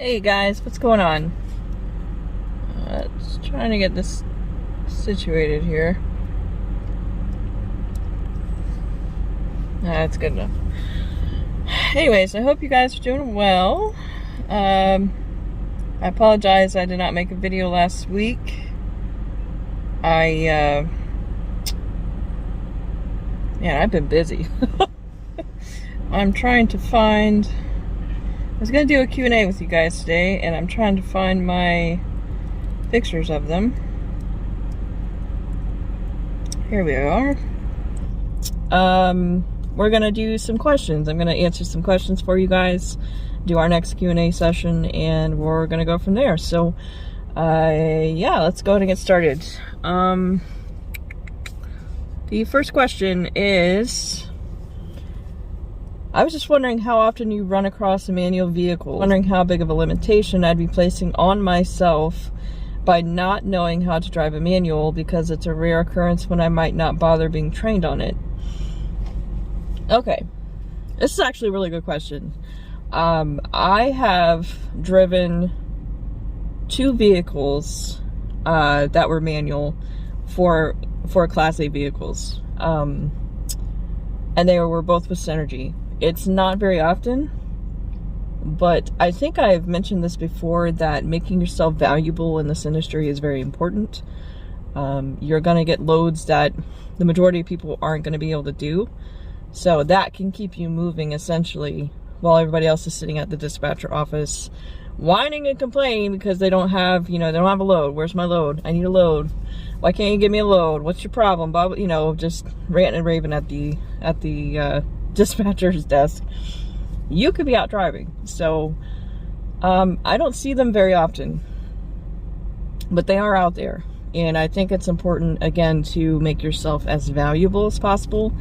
Hey guys, what's going on? Just trying to get this situated here. That's good enough. Anyways, I hope you guys are doing well. I apologize I did not make a video last week. I've been busy. I'm trying to find... I was going to do a Q&A with you guys today, and I'm trying to find my pictures of them. Here we are. We're going to do some questions. I'm going to answer some questions for you guys, do our next Q&A session, and we're going to go from there. So, yeah, let's go ahead and get started. The first question is... I was just wondering how often you run across a manual vehicle. Wondering how big of a limitation I'd be placing on myself by not knowing how to drive a manual, because it's a rare occurrence when I might not bother being trained on it. Okay, this is actually a really good question. I have driven 2 vehicles that were manual for Class A vehicles, and they were both with Synergy. It's not very often, but I think I've mentioned this before, that making yourself valuable in this industry is very important. You're going to get loads that the majority of people aren't going to be able to do. So that can keep you moving, essentially, while everybody else is sitting at the dispatcher office whining and complaining because they don't have, they don't have a load. Where's my load? I need a load. Why can't you give me a load? What's your problem, Bob? Just ranting and raving at the dispatcher's desk. You could be out driving. So I don't see them very often, but they are out there, and I think it's important, again, to make yourself as valuable as possible.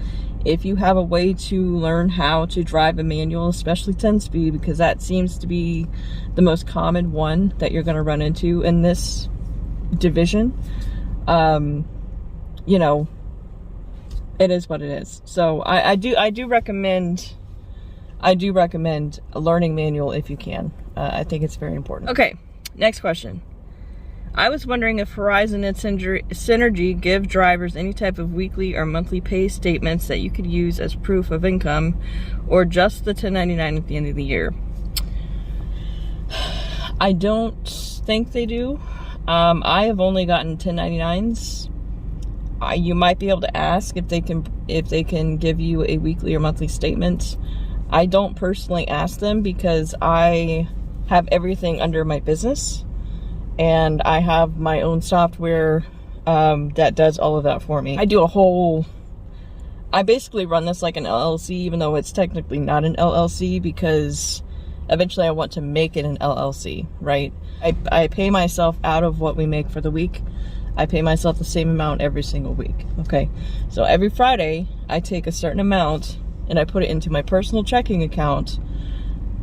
If you have a way to learn how to drive a manual, especially 10-speed, because that seems to be the most common one that you're going to run into in this division, it is what it is. So I do recommend learning manual if you can. I think it's very important. Okay, next question. I was wondering if Horizon and Synergy give drivers any type of weekly or monthly pay statements that you could use as proof of income, or just the 1099 at the end of the year. I don't think they do. I have only gotten 1099s. You might be able to ask if they can give you a weekly or monthly statement. I don't personally ask them because I have everything under my business, and I have my own software that does all of that for me. I basically run this like an LLC, even though it's technically not an LLC, because eventually I want to make it an LLC, right? I pay myself out of what we make for the week. I pay myself the same amount every single week, okay? So every Friday, I take a certain amount and I put it into my personal checking account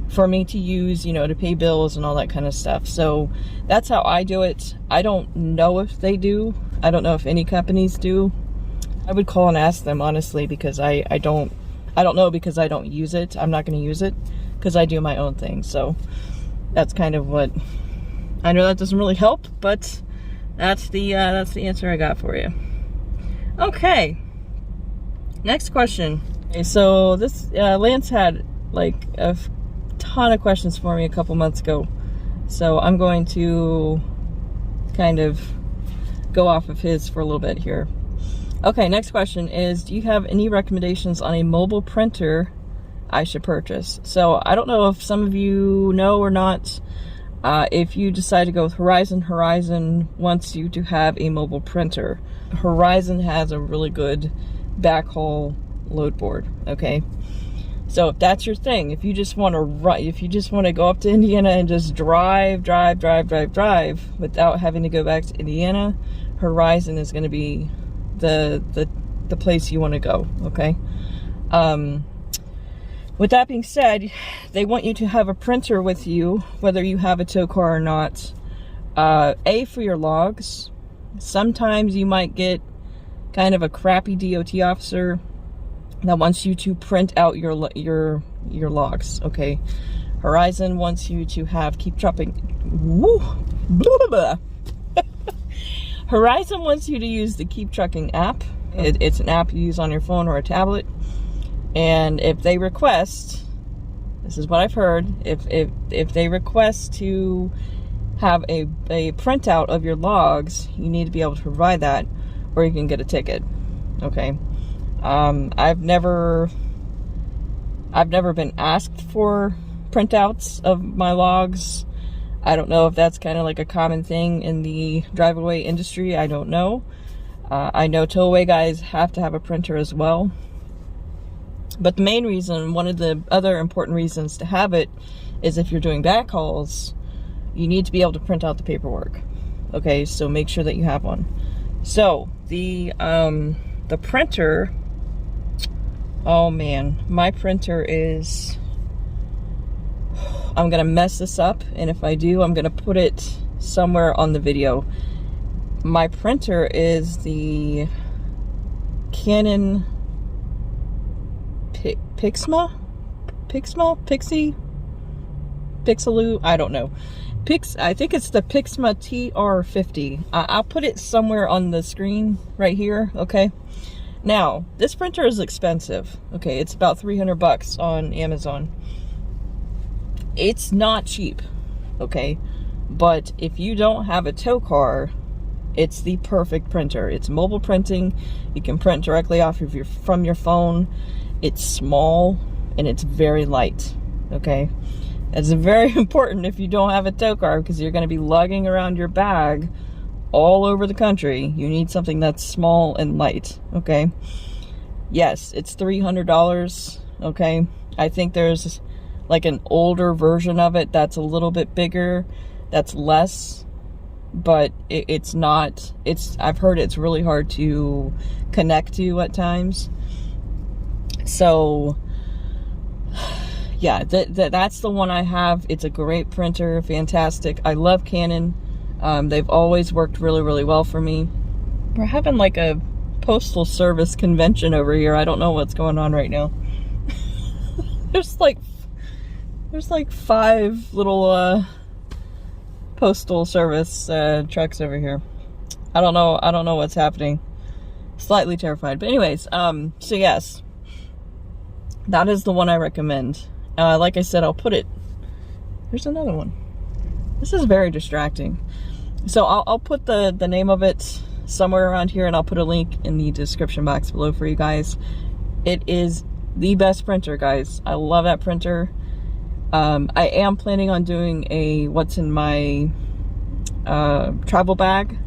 for me to use, to pay bills and all that kind of stuff. So that's how I do it. I don't know if they do. I don't know if any companies do. I would call and ask them, honestly, because I don't know, because I don't use it. I'm not going to use it because I do my own thing. So that's kind of what, I know that doesn't really help, but that's the answer I got for you. Okay, next question. Okay, so this Lance had like a ton of questions for me a couple months ago, so I'm going to kind of go off of his for a little bit here. Okay, next question is, do you have any recommendations on a mobile printer I should purchase? So I don't know if some of you know or not. If you decide to go with Horizon wants you to have a mobile printer. Horizon has a really good backhaul load board, okay? So if that's your thing, if you just want to go up to Indiana and just drive without having to go back to Indiana, Horizon is going to be the place you want to go, okay? With that being said, they want you to have a printer with you, whether you have a tow car or not. For your logs. Sometimes you might get kind of a crappy DOT officer that wants you to print out your logs, okay? Horizon wants you to have keep dropping. Woo, blah, blah, blah. Horizon wants you to use the Keep Trucking app. It's an app you use on your phone or a tablet. And if they request, this is what I've heard, if they request to have a printout of your logs, you need to be able to provide that, or you can get a ticket. Okay. I've never been asked for printouts of my logs. I don't know if that's kind of like a common thing in the drive-away industry. I don't know. I know tow-away guys have to have a printer as well. But the main reason, one of the other important reasons to have it, is if you're doing backhauls, you need to be able to print out the paperwork. Okay, so make sure that you have one. So the printer, oh man, my printer is, I'm gonna mess this up, and if I do, I'm gonna put it somewhere on the video. My printer is the Canon Pixma, Pixaloo, I don't know. I think it's the Pixma TR50. I'll put it somewhere on the screen right here, okay? Now, this printer is expensive, okay? It's about 300 bucks on Amazon. It's not cheap, okay? But if you don't have a tow car, it's the perfect printer. It's mobile printing. You can print directly off of from your phone. It's small and it's very light, okay? It's very important if you don't have a tow car, because you're going to be lugging around your bag all over the country. You need something that's small and light, okay? Yes, it's $300, okay? I think there's like an older version of it that's a little bit bigger, that's less, but it's not, I've heard it's really hard to connect to at times. So yeah, that's the one I have. It's a great printer, fantastic. I love Canon. They've always worked really, really well for me. We're having like a postal service convention over here. I don't know what's going on right now. There's like 5 little postal service trucks over here. I don't know what's happening. Slightly terrified, but anyways, so yes, that is the one I recommend. Like I said, I'll put it, there's another one. This is very distracting. So I'll put the name of it somewhere around here, and I'll put a link in the description box below for you guys. It is the best printer, guys. I love that printer. I am planning on doing a what's in my travel bag.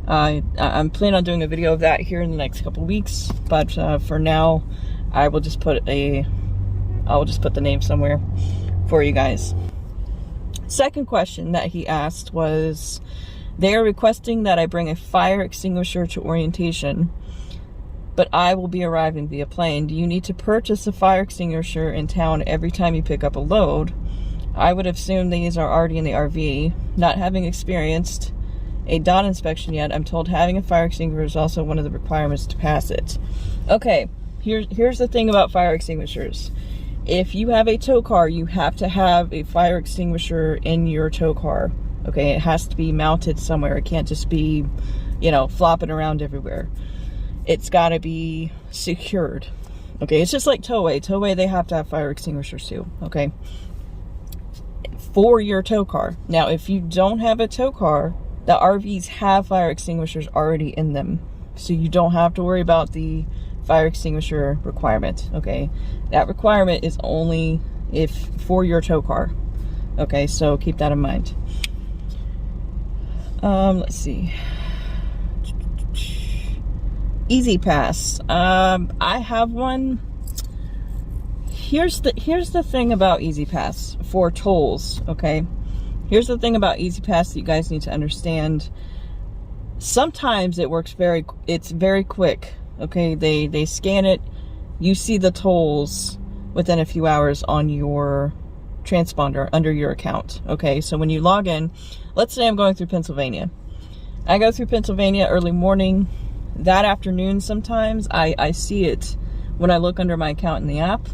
I'm planning on doing a video of that here in the next couple weeks, but for now, I will just put I'll just put the name somewhere for you guys. Second question that he asked was, they are requesting that I bring a fire extinguisher to orientation, but I will be arriving via plane. Do you need to purchase a fire extinguisher in town every time you pick up a load? I would assume these are already in the RV. Not having experienced a DOT inspection yet, I'm told having a fire extinguisher is also one of the requirements to pass it. Okay, here's the thing about fire extinguishers. If you have a tow car, you have to have a fire extinguisher in your tow car. Okay, it has to be mounted somewhere. It can't just be, you know, flopping around everywhere. It's got to be secured. Okay, it's just like tow-away. Tow-away, they have to have fire extinguishers too, okay? For your tow car. Now, if you don't have a tow car, the RVs have fire extinguishers already in them. So you don't have to worry about the fire extinguisher requirement, okay? That requirement is only for your tow car. Okay, so keep that in mind. Let's see. Easypass. I have one. Here's the thing about Easypass for tolls, okay? Here's the thing about Easypass that you guys need to understand. Sometimes it works it's very quick, okay? They scan it, you see the tolls within a few hours on your transponder under your account, okay? So when you log in, let's say I'm going through Pennsylvania. I go through Pennsylvania early morning. That afternoon sometimes I see it when I look under my account in the app.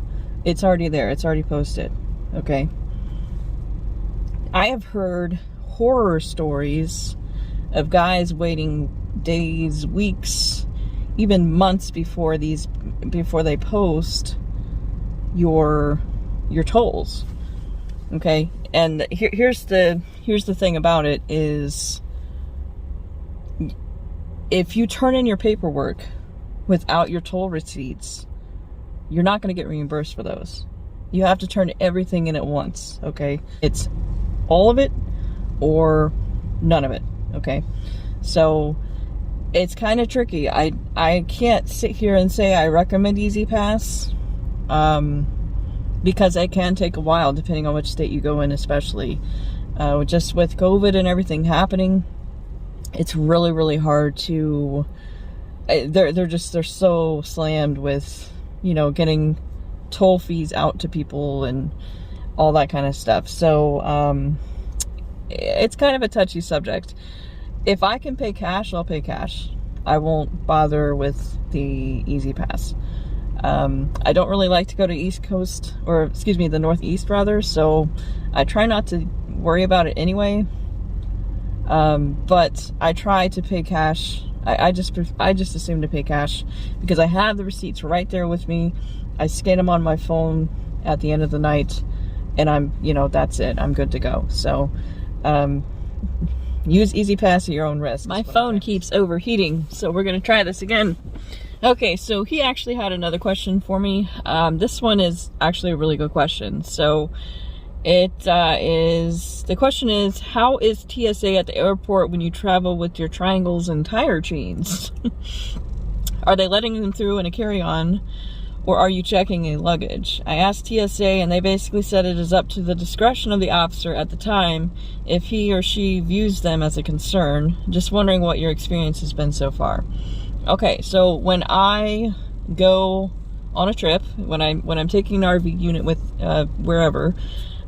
It's already there, it's already posted, okay? I have heard horror stories of guys waiting days, weeks, even months before they post your tolls. Okay, and here's the thing about it is, if you turn in your paperwork without your toll receipts, you're not going to get reimbursed for those. You have to turn everything in at once. Okay, it's all of it or none of it. Okay, so it's kind of tricky. I can't sit here and say I recommend Easypass, because it can take a while depending on which state you go in, especially just with COVID and everything happening. It's really, really hard to, they're so slammed with, you know, getting toll fees out to people and all that kind of stuff. So it's kind of a touchy subject. If I can pay cash, I'll pay cash. I won't bother with the Easypass. I don't really like to go to East Coast, or excuse me, the Northeast rather, so I try not to worry about it anyway. But I try to pay cash. I just assume to pay cash because I have the receipts right there with me. I scan them on my phone at the end of the night, and that's it. I'm good to go. So, use Easypass at your own risk. My phone keeps overheating, so we're gonna try this again. Okay, so he actually had another question for me. This one is actually a really good question. So the question is, how is TSA at the airport when you travel with your triangles and tire chains? Are they letting them through in a carry-on, or are you checking a luggage? I asked TSA and they basically said it is up to the discretion of the officer at the time if he or she views them as a concern. Just wondering what your experience has been so far. Okay, so when I go on a trip, when I'm taking an RV unit with wherever,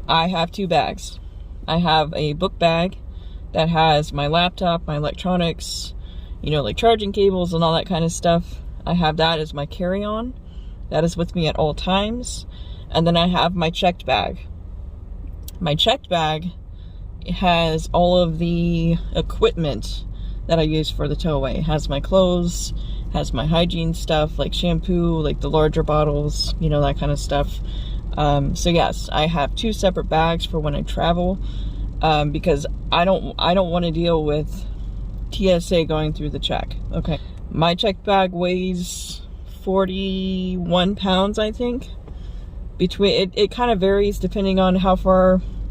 I have two bags. I have a book bag that has my laptop, my electronics, like charging cables and all that kind of stuff. I have that as my carry-on. That is with me at all times. And then I have my checked bag. My checked bag has all of the equipment that I use for the towaway. It has my clothes, has my hygiene stuff like shampoo, like the larger bottles, that kind of stuff. So yes, I have two separate bags for when I travel, because I don't want to deal with TSA going through the check. Okay, my checked bag weighs 41 pounds, I think. It kind of varies depending on how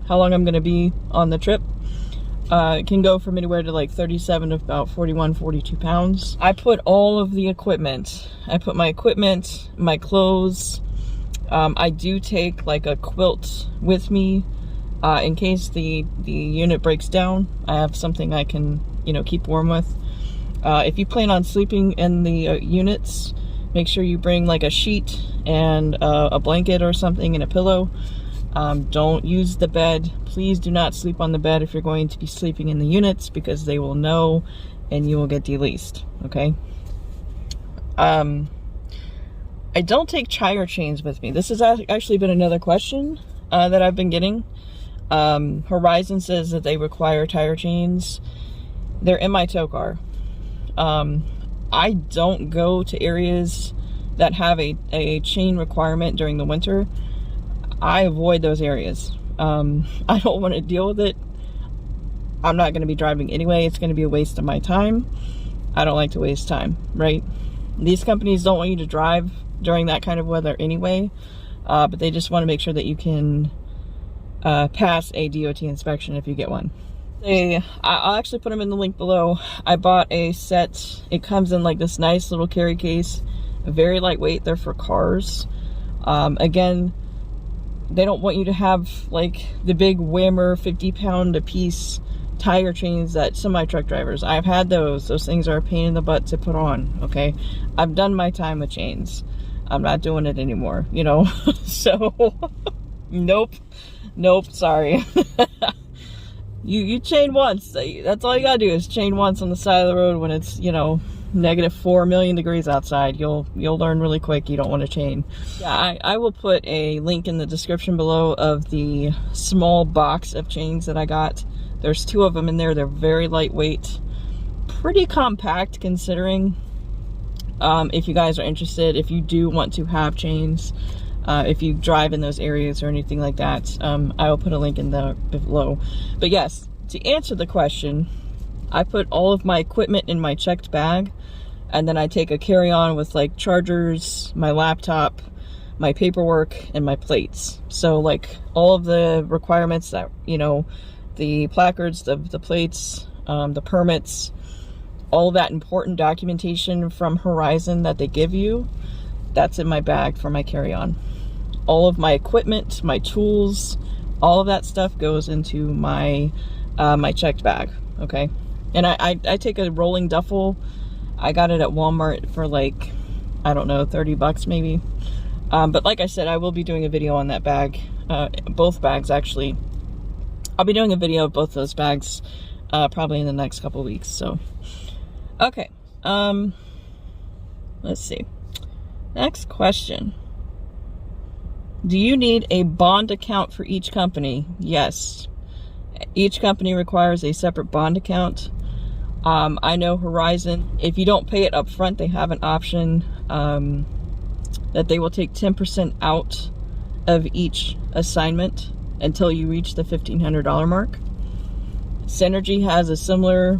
long I'm going to be on the trip. It can go from anywhere to like 37 to about 41, 42 pounds. I put all of the equipment. I put my equipment, my clothes. I do take like a quilt with me in case the unit breaks down. I have something I can, keep warm with. If you plan on sleeping in the units, make sure you bring like a sheet and a blanket or something and a pillow. Don't use the bed. Please do not sleep on the bed if you're going to be sleeping in the units, because they will know and you will get deleased. Okay. I don't take tire chains with me. This has actually been another question that I've been getting. Horizon says that they require tire chains. They're in my tow car. I don't go to areas that have a chain requirement during the winter. I avoid those areas. I don't want to deal with it. I'm not going to be driving anyway. It's going to be a waste of my time. I don't like to waste time, right? These companies don't want you to drive during that kind of weather anyway, but they just want to make sure that you can pass a DOT inspection if you get one. I'll actually put them in the link below. I bought a set. It comes in like this nice little carry case, very lightweight. They're for cars. Again, they don't want you to have like the big Whammer 50-pound a piece tire chains that semi-truck drivers. I've had those. Those things are a pain in the butt to put on. Okay, I've done my time with chains. I'm not doing it anymore. So nope, sorry. You chain once. That's all you gotta do is chain once on the side of the road when it's -4 million degrees outside, you'll learn really quick you don't want a chain. Yeah, I will put a link in the description below of the small box of chains that I got. There's 2 of them in there. They're very lightweight, pretty compact considering. If you guys are interested, if you do want to have chains, if you drive in those areas or anything like that, I will put a link in the below. But yes, to answer the question, I put all of my equipment in my checked bag, and then I take a carry-on with like chargers, my laptop, my paperwork, and my plates. So like all of the requirements that, you know, the placards, the plates, the permits, all that important documentation from Horizon that they give you, that's in my bag for my carry-on. All of my equipment, my tools, all of that stuff goes into my my checked bag, okay? And I take a rolling duffel. I got it at Walmart for like, I don't know, 30 bucks maybe. But like I said, I will be doing a video on that bag, both bags actually. I'll be doing a video of both those bags probably in the next couple weeks, so. Okay, let's see. Next question. Do you need a bond account for each company? Yes. Each company requires a separate bond account. I know Horizon, if you don't pay it up front, they have an option that they will take 10% out of each assignment until you reach the $1,500 mark. Synergy has a similar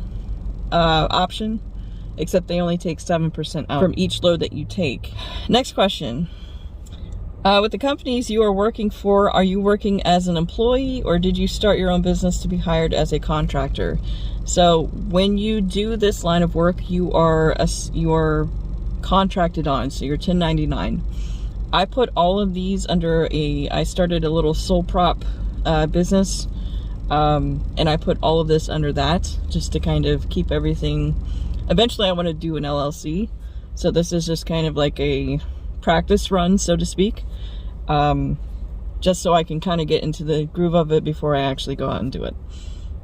option, except they only take 7% out from each load that you take. Next question. With the companies you are working for, are you working as an employee or did you start your own business to be hired as a contractor? So when you do this line of work, you are contracted on, so you're 1099. I put all of these under I started a little sole prop business, and I put all of this under that just to kind of keep everything. Eventually I want to do an LLC, so this is just kind of like a practice run, so to speak, just so I can kind of get into the groove of it before I actually go out and do it.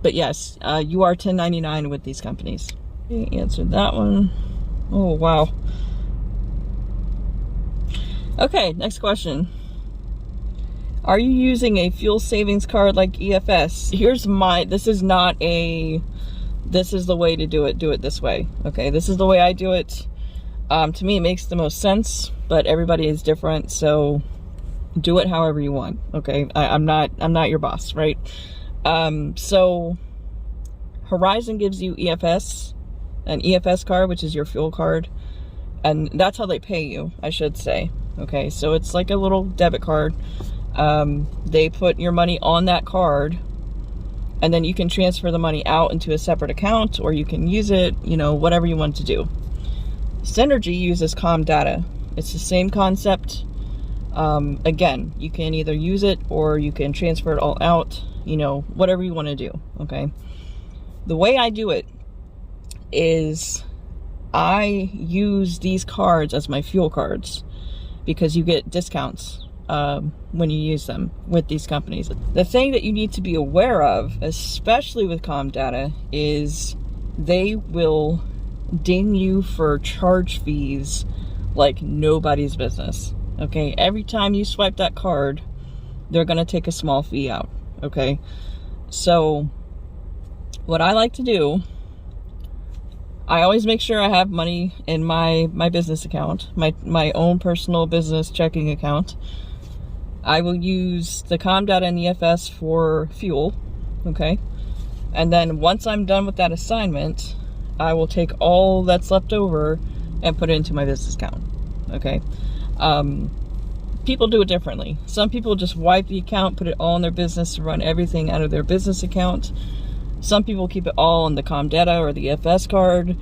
But yes, you are 1099 with these companies. Okay, answered that one. Oh wow. Okay, next question. Are you using a fuel savings card like EFS? This is the way to do it this way. Okay, this is the way I do it. To me, it makes the most sense, but everybody is different, so do it however you want. Okay, I'm not your boss, right? So Horizon gives you EFS, an EFS card, which is your fuel card, and that's how they pay you, I should say. Okay, so it's like a little debit card. They put your money on that card, and then you can transfer the money out into a separate account, or you can use it, you know, whatever you want to do. Synergy uses com data. It's the same concept. Again, you can either use it or you can transfer it all out, you know, whatever you want to do, okay? The way I do it is I use these cards as my fuel cards because you get discounts when you use them with these companies. The thing that you need to be aware of, especially with com data, is they will ding you for charge fees like nobody's business. Okay, every time you swipe that card, they're gonna take a small fee out. Okay, so what I like to do, I always make sure I have money in my business account, my own personal business checking account. I will use the ComData and EFS for fuel, okay? And then once I'm done with that assignment, I will take all that's left over and put it into my business account, okay? People do it differently. Some people just wipe the account, put it all in their business, run everything out of their business account. Some people keep it all on the ComData or the EFS card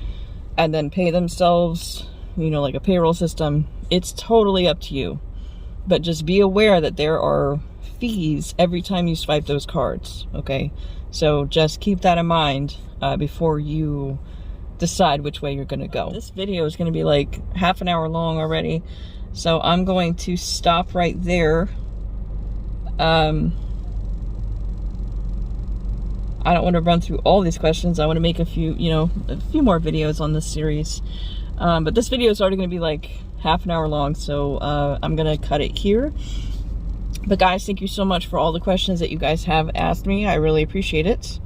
and then pay themselves, you know, like a payroll system. It's totally up to you. But just be aware that there are fees every time you swipe those cards, okay? So just keep that in mind before you decide which way you're gonna go. This video is gonna be like half an hour long already, so I'm going to stop right there. I don't want to run through all these questions. I want to make a few, you know, a few more videos on this series. But this video is already going to be like half an hour long, so I'm going to cut it here. But guys, thank you so much for all the questions that you guys have asked me. I really appreciate it.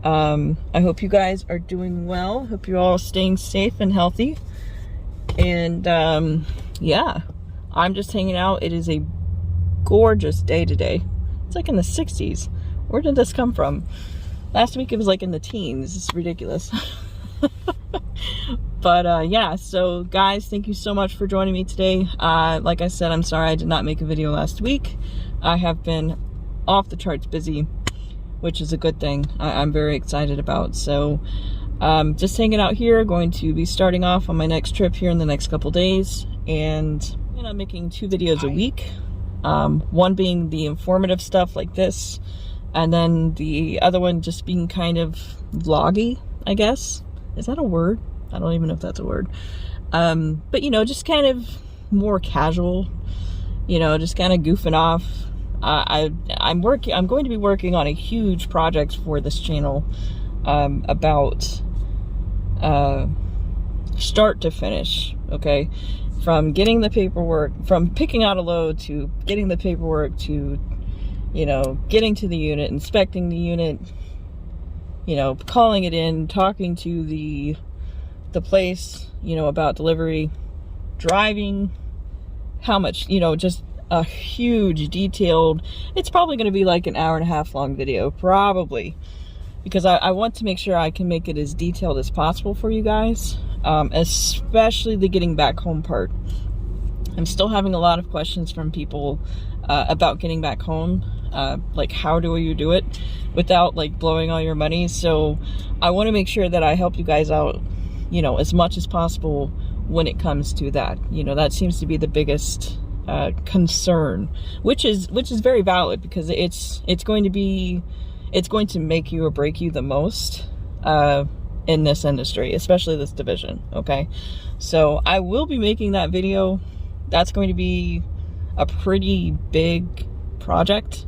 I hope you guys are doing well. Hope you're all staying safe and healthy. And yeah, I'm just hanging out. It is a gorgeous day today. It's like in the 60s. Where did this come from? Last week it was like in the teens. It's ridiculous. But yeah, so guys, thank you so much for joining me today. Like I said, I'm sorry I did not make a video last week. I have been off the charts busy, which is a good thing. I'm very excited about. So just hanging out here, going to be starting off on my next trip here in the next couple days. And I'm making 2 videos a week. One being the informative stuff like this, and then the other one just being kind of vloggy, I guess. Is that a word? I don't even know if that's a word. But you know, just kind of more casual, you know, just kind of goofing off. I'm going to be working on a huge project for this channel, about start to finish, okay? From getting the paperwork, from picking out a load to getting the paperwork to, you know, getting to the unit, inspecting the unit, you know, calling it in, talking to the place, you know, about delivery, driving, how much, you know, just a huge detailed, it's probably going to be like an hour-and-a-half long video, probably, because I want to make sure I can make it as detailed as possible for you guys, especially the getting back home part. I'm still having a lot of questions from people about getting back home, like how do you do it without like blowing all your money. So I want to make sure that I help you guys out, you know, as much as possible when it comes to that. You know, that seems to be the biggest concern, which is very valid, because it's going to make you or break you the most in this industry, especially this division. Okay, so I will be making that video. That's going to be a pretty big project.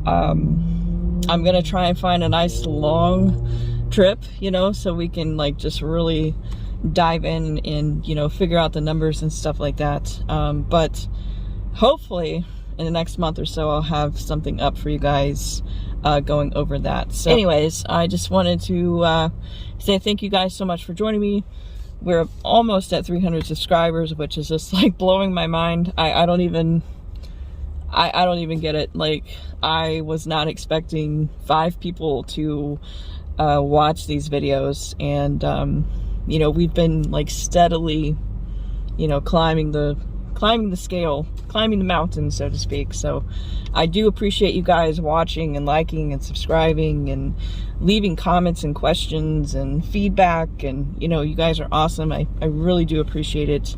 I'm gonna try and find a nice long trip, you know, so we can like just really dive in and, you know, figure out the numbers and stuff like that. But hopefully in the next month or so I'll have something up for you guys going over that. So anyways, I just wanted to say thank you guys so much for joining me. We're almost at 300 subscribers, which is just like blowing my mind. I don't even get it. Like, I was not expecting 5 people to watch these videos, and you know, we've been like steadily, you know, climbing the scale, climbing the mountain, so to speak. So I do appreciate you guys watching and liking and subscribing and leaving comments and questions and feedback, and you know, you guys are awesome. I really do appreciate it.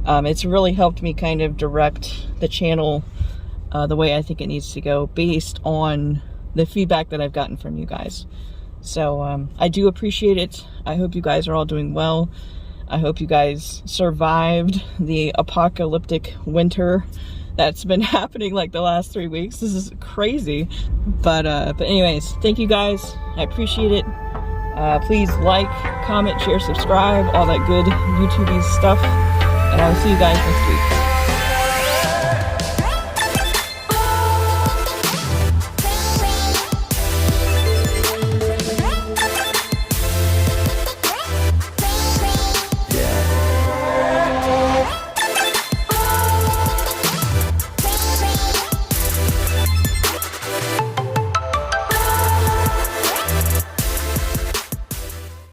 It's really helped me kind of direct the channel the way I think it needs to go, based on the feedback that I've gotten from you guys. So I do appreciate it. I hope you guys are all doing well. I hope you guys survived the apocalyptic winter that's been happening like the last 3 weeks. This is crazy. But anyways, thank you guys. I appreciate it. Please like, comment, share, subscribe, all that good YouTube-y stuff. And I will see you guys next week.